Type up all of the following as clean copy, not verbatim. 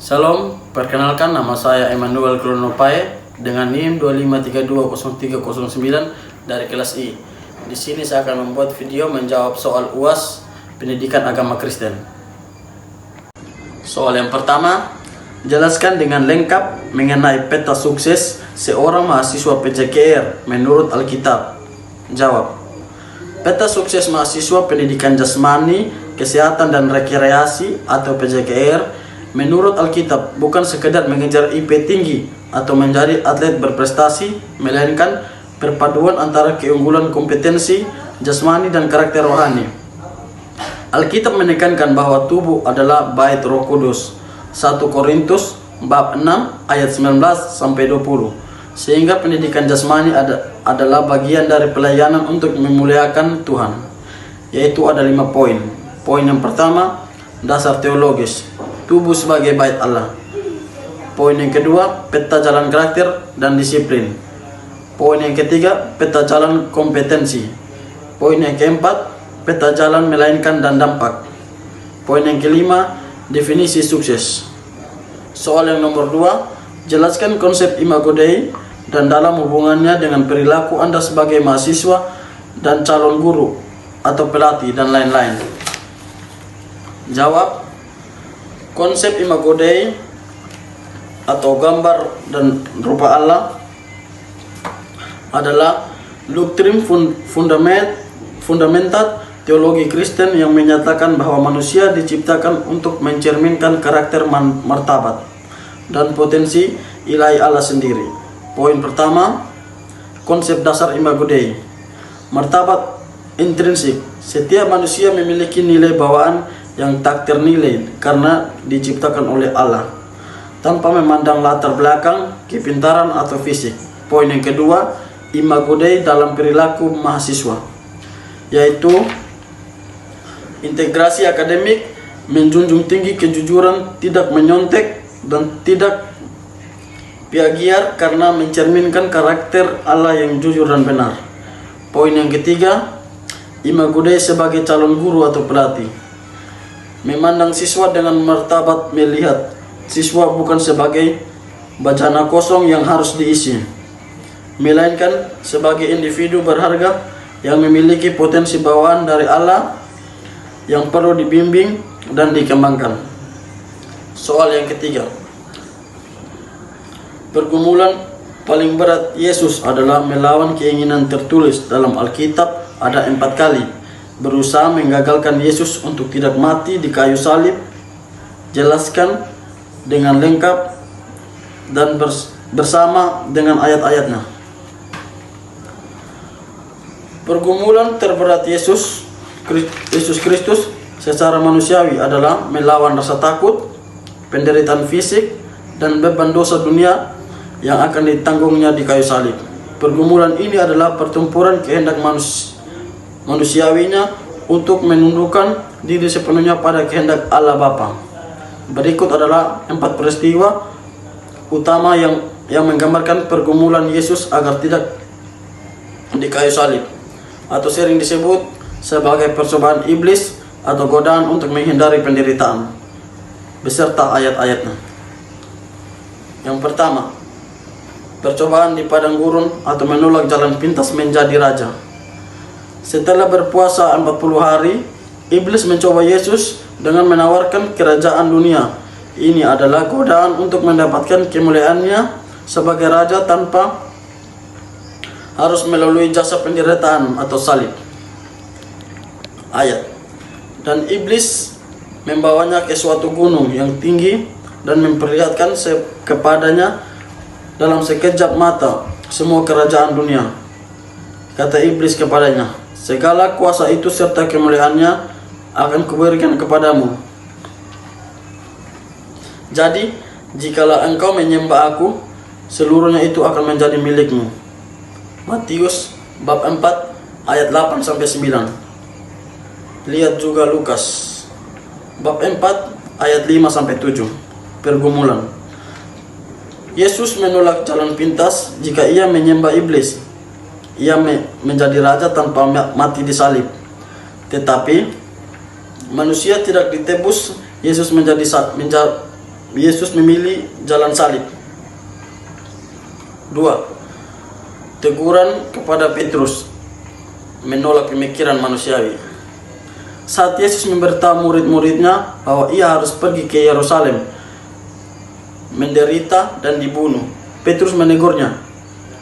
Salam, perkenalkan nama saya Emmanuel Kronopae dengan NIM 25320309 dari kelas I. Di sini saya akan membuat video menjawab soal UAS Pendidikan Agama Kristen. Soal yang pertama, jelaskan dengan lengkap mengenai peta sukses seorang mahasiswa PJKR menurut Alkitab. Jawab. Peta sukses mahasiswa pendidikan jasmani, kesehatan dan rekreasi atau PJKR menurut Alkitab bukan sekedar mengejar IP tinggi atau menjadi atlet berprestasi, melainkan perpaduan antara keunggulan kompetensi jasmani dan karakter rohani. Alkitab menekankan bahwa tubuh adalah bait Roh Kudus. 1 Korintus bab 6 ayat 19 sampai 20. Sehingga pendidikan jasmani adalah bagian dari pelayanan untuk memuliakan Tuhan. Yaitu ada 5 poin. Poin yang pertama, dasar teologis. Tubuh sebagai bait Allah. Poin yang kedua, peta jalan karakter dan disiplin. Poin yang ketiga, peta jalan kompetensi. Poin yang keempat, peta jalan melainkan dan dampak. Poin yang kelima, definisi sukses. Soal yang nomor 2, jelaskan konsep Imago Dei dan dalam hubungannya dengan perilaku Anda sebagai mahasiswa dan calon guru atau pelatih dan lain-lain. Jawab. Konsep Imago Dei atau gambar dan rupa Allah adalah doktrin fundamental teologi Kristen yang menyatakan bahwa manusia diciptakan untuk mencerminkan karakter martabat dan potensi ilahi Allah sendiri. Poin pertama, konsep dasar Imago Dei. Martabat intrinsik. Setiap manusia memiliki nilai bawaan yang tak ternilai karena diciptakan oleh Allah, tanpa memandang latar belakang, kepintaran atau fisik. Poin yang kedua, Imago Dei dalam perilaku mahasiswa, yaitu integrasi akademik, menjunjung tinggi kejujuran, tidak menyontek dan tidak plagiar karena mencerminkan karakter Allah yang jujur dan benar. Poin yang ketiga, Imago Dei sebagai calon guru atau pelatih. Memandang siswa dengan martabat, melihat siswa bukan sebagai bacana kosong yang harus diisi, melainkan sebagai individu berharga yang memiliki potensi bawaan dari Allah yang perlu dibimbing dan dikembangkan. Soal yang ketiga, pergumulan paling berat Yesus adalah melawan keinginan tertulis dalam Alkitab ada 4 kali. Berusaha menggagalkan Yesus untuk tidak mati di kayu salib. Jelaskan dengan lengkap dan bersama dengan ayat-ayatnya. Pergumulan terberat Yesus Kristus secara manusiawi adalah melawan rasa takut, penderitaan fisik, dan beban dosa dunia yang akan ditanggungnya di kayu salib. Pergumulan ini adalah pertempuran kehendak manusiawinya untuk menundukkan diri sepenuhnya pada kehendak Allah Bapa. Berikut adalah 4 peristiwa utama yang menggambarkan pergumulan Yesus agar tidak di kayu salib, atau sering disebut sebagai percobaan iblis atau godaan untuk menghindari penderitaan, beserta ayat-ayatnya. Yang pertama, percobaan di padang gurun atau menolak jalan pintas menjadi raja. Setelah berpuasa 40 hari, iblis mencoba Yesus dengan menawarkan kerajaan dunia. Ini adalah godaan untuk mendapatkan kemuliaannya sebagai raja tanpa harus melalui jasa penderitaan atau salib. Ayat. Dan iblis membawanya ke suatu gunung yang tinggi dan memperlihatkan kepadanya dalam sekejap mata semua kerajaan dunia. Kata iblis kepadanya, segala kuasa itu serta kemuliaannya akan kuberikan kepadamu. Jadi, jikalau engkau menyembah aku, seluruhnya itu akan menjadi milikmu. Matius bab 4 ayat 8 sampai 9. Lihat juga Lukas bab 4 ayat 5 sampai 7. Pergumulan. Yesus menolak jalan pintas jika ia menyembah iblis. Ia menjadi raja tanpa mati di salib. Tetapi manusia tidak ditebus Yesus Yesus memilih jalan salib. 2. Teguran kepada Petrus, menolak pemikiran manusiawi. Saat Yesus memberitahu murid-muridnya bahwa ia harus pergi ke Yerusalem, menderita dan dibunuh, Petrus menegurnya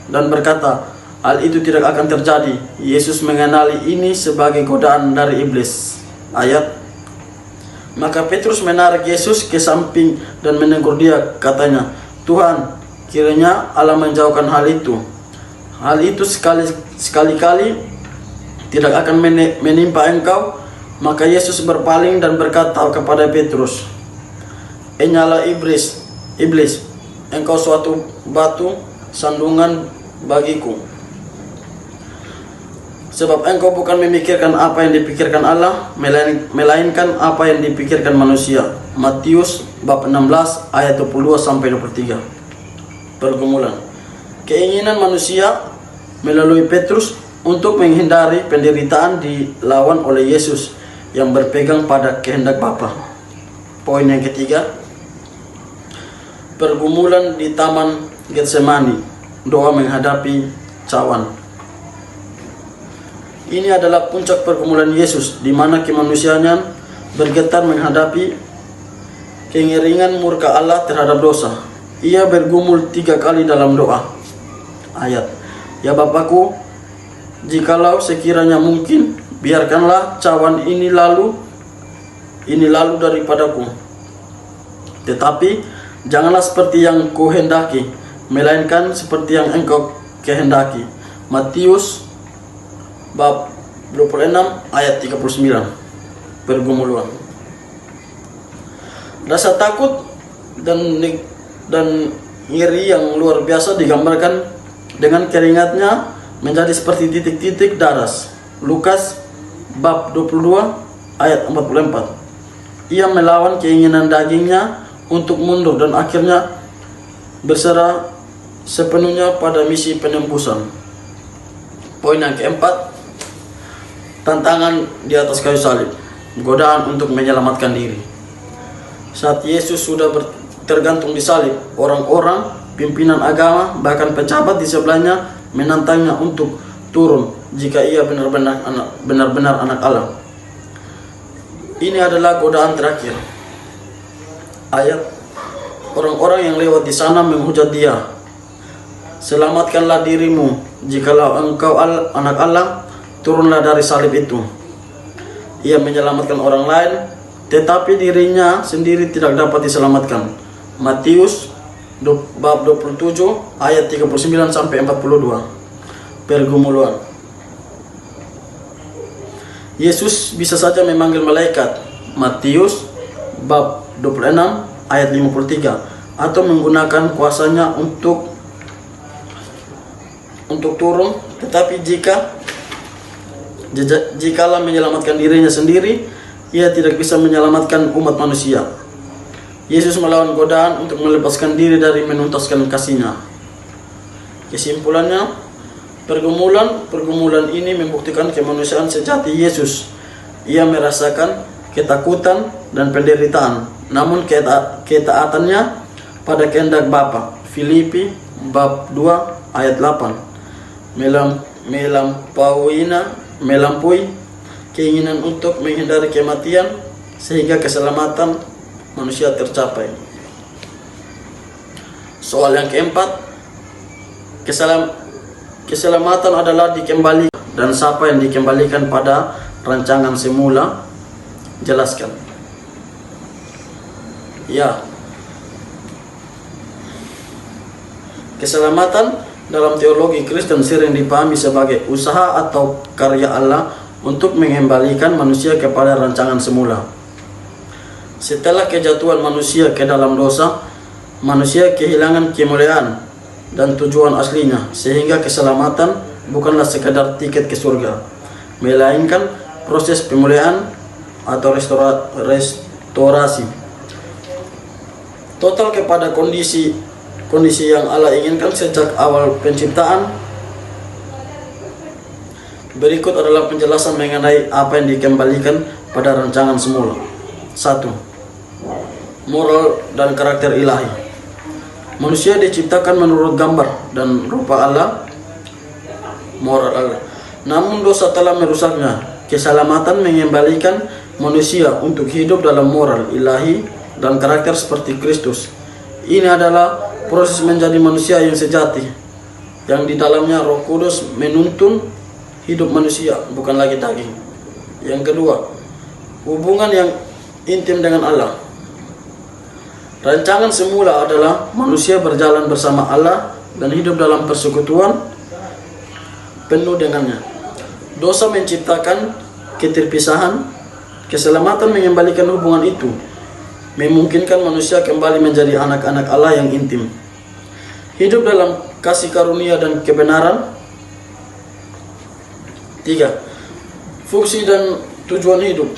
dan berkata, hal itu tidak akan terjadi. Yesus mengenali ini sebagai godaan dari iblis. Ayat. Maka Petrus menarik Yesus ke samping dan menegur dia, katanya, Tuhan, kiranya Allah menjauhkan hal itu. Hal itu sekali-kali tidak akan menimpa engkau. Maka Yesus berpaling dan berkata kepada Petrus, Enyala iblis, engkau suatu batu sandungan bagiku. Sebab engkau bukan memikirkan apa yang dipikirkan Allah, melainkan apa yang dipikirkan manusia. Matius bab 16 ayat 22 sampai 23. Pergumulan. Keinginan manusia melalui Petrus untuk menghindari penderitaan dilawan oleh Yesus yang berpegang pada kehendak Bapa. Poin yang ketiga, pergumulan di Taman Getsemani, doa menghadapi cawan. Ini adalah puncak pergumulan Yesus, di mana kemanusiaan bergetar menghadapi kengeringan murka Allah terhadap dosa. Ia bergumul 3 kali dalam doa. Ayat. Ya Bapakku, jikalau sekiranya mungkin, biarkanlah cawan ini lalu daripadaku. Tetapi janganlah seperti yang kuhendaki, melainkan seperti yang engkau kehendaki. Matius bab 26 ayat 39. Pergumulan. Rasa takut dan ngiri yang luar biasa digambarkan dengan keringatnya menjadi seperti titik-titik darah. Lukas bab 22 ayat 44. Ia melawan keinginan dagingnya untuk mundur dan akhirnya berserah sepenuhnya pada misi penembusan. Poin yang keempat, tantangan di atas kayu salib, godaan untuk menyelamatkan diri. Saat Yesus sudah tergantung di salib, orang-orang, pimpinan agama, bahkan pejabat di sebelahnya menantangnya untuk turun jika ia benar-benar anak Allah. Ini adalah godaan terakhir. Ayat. Orang-orang yang lewat di sana menghujat dia, selamatkanlah dirimu, jikalau engkau anak Allah, turunlah dari salib itu. Ia menyelamatkan orang lain, tetapi dirinya sendiri tidak dapat diselamatkan. Matius bab 27 ayat 39 sampai 42. Pergumulan. Yesus bisa saja memanggil malaikat. Matius bab 26 ayat 53, atau menggunakan kuasanya untuk turun, tetapi jikalau menyelamatkan dirinya sendiri, ia tidak bisa menyelamatkan umat manusia. Yesus melawan godaan untuk melepaskan diri dari menuntaskan kasih-Nya. Kesimpulannya, pergumulan ini membuktikan kemanusiaan sejati Yesus. Ia merasakan ketakutan dan penderitaan, namun ketaatannya pada kehendak Bapa. Filipi bab 2 ayat 8. Melampaui keinginan untuk menghindari kematian sehingga keselamatan manusia tercapai. Soal yang keempat, keselamatan adalah dikembalikan, dan siapa yang dikembalikan pada rancangan semula? Jelaskan. Ya. Keselamatan dalam teologi Kristen sering dipahami sebagai usaha atau karya Allah untuk mengembalikan manusia kepada rancangan semula. Setelah kejatuhan manusia ke dalam dosa, manusia kehilangan kemuliaan dan tujuan aslinya, sehingga keselamatan bukanlah sekadar tiket ke surga, melainkan proses pemulihan atau restorasi total kepada kondisi yang Allah inginkan sejak awal penciptaan. Berikut adalah penjelasan mengenai apa yang dikembalikan pada rancangan semula. 1. moral dan karakter ilahi. Manusia diciptakan menurut gambar dan rupa Allah, moral Allah. Namun dosa telah merusaknya. Keselamatan mengembalikan manusia untuk hidup dalam moral ilahi dan karakter seperti Kristus. Ini adalah proses menjadi manusia yang sejati, yang di dalamnya Roh Kudus menuntun hidup manusia, bukan lagi daging. Yang kedua, hubungan yang intim dengan Allah. Rancangan semula adalah manusia berjalan bersama Allah dan hidup dalam persekutuan penuh dengannya. Dosa menciptakan keterpisahan, keselamatan mengembalikan hubungan itu, memungkinkan manusia kembali menjadi anak-anak Allah yang intim. Hidup dalam kasih karunia dan kebenaran. 3. Fungsi dan tujuan hidup.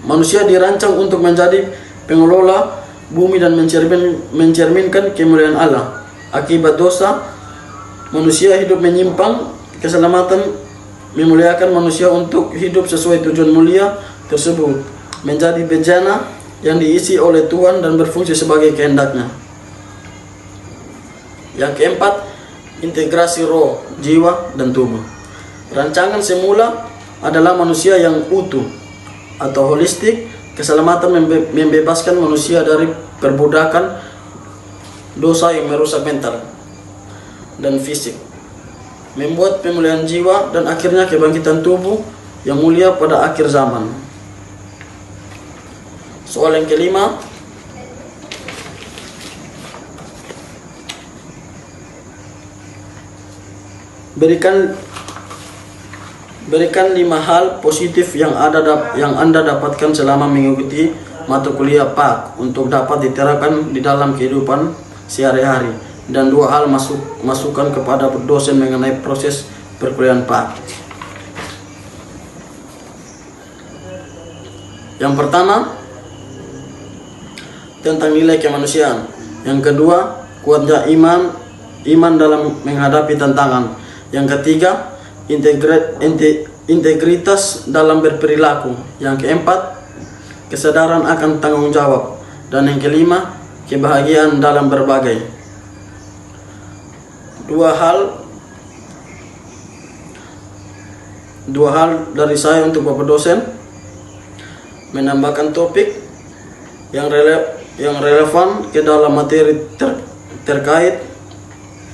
Manusia dirancang untuk menjadi pengelola bumi dan mencerminkan kemuliaan Allah. Akibat dosa, manusia hidup menyimpang. Keselamatan memuliakan manusia untuk hidup sesuai tujuan mulia tersebut, menjadi bejana yang diisi oleh Tuhan dan berfungsi sebagai kehendaknya. Yang keempat, integrasi roh, jiwa, dan tubuh. Rancangan semula adalah manusia yang utuh atau holistik. Keselamatan membebaskan manusia dari perbudakan dosa yang merusak mental dan fisik, membuat pemulihan jiwa, dan akhirnya kebangkitan tubuh yang mulia pada akhir zaman. Soal yang kelima, berikan 5 hal positif yang Anda dapatkan selama mengikuti mata kuliah PAK untuk dapat diterapkan di dalam kehidupan sehari-hari, dan 2 hal masukan kepada dosen mengenai proses perkuliahan PAK. Yang pertama, tentang nilai kemanusiaan. Yang kedua, kuatnya iman dalam menghadapi tantangan. Yang ketiga, integritas dalam berperilaku. Yang keempat, kesadaran akan tanggung jawab. Dan yang kelima, kebahagiaan dalam berbagai. 2 hal dari saya untuk Bapak dosen: menambahkan topik yang relevan ke dalam materi terkait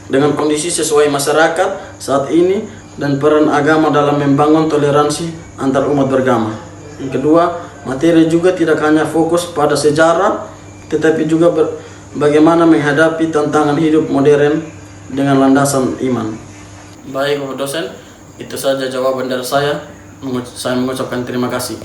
dengan kondisi sesuai masyarakat saat ini dan peran agama dalam membangun toleransi antar umat beragama. Yang kedua, materi juga tidak hanya fokus pada sejarah, tetapi juga bagaimana menghadapi tantangan hidup modern dengan landasan iman. Baik Bapak dosen, itu saja jawaban dari saya. Saya mengucapkan terima kasih.